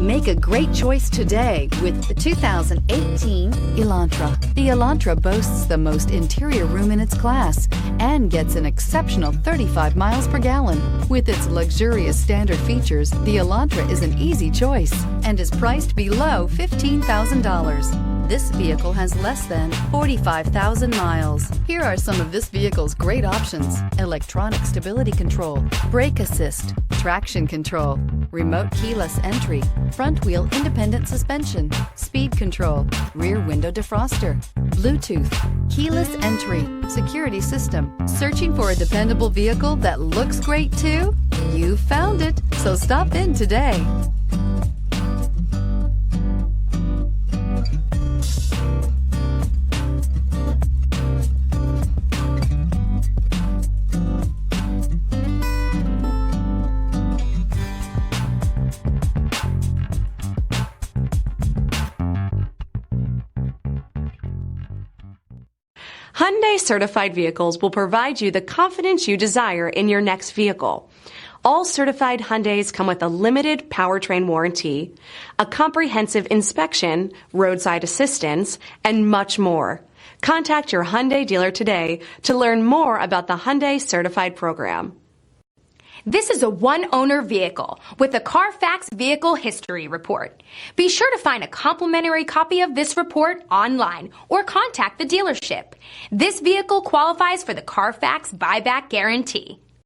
Make a great choice today with the 2018 Elantra. The Elantra boasts the most interior room in its class and gets an exceptional 35 miles per gallon. With its luxurious standard features, the Elantra is an easy choice and is priced below $15,000. This vehicle has less than 45,000 miles. Here are some of this vehicle's great options: electronic stability control, brake assist, traction control, remote keyless entry, front wheel independent suspension, speed control, rear window defroster, Bluetooth, keyless entry, security system. Searching for a dependable vehicle that looks great too? You found it, so stop in today. Hyundai certified vehicles will provide you the confidence you desire in your next vehicle. All certified Hyundais come with a limited powertrain warranty, a comprehensive inspection, roadside assistance, and much more. Contact your Hyundai dealer today to learn more about the Hyundai certified program. This is a one-owner vehicle with a CARFAX Vehicle History Report. Be sure to find a complimentary copy of this report online or contact the dealership. This vehicle qualifies for the CARFAX Buyback Guarantee.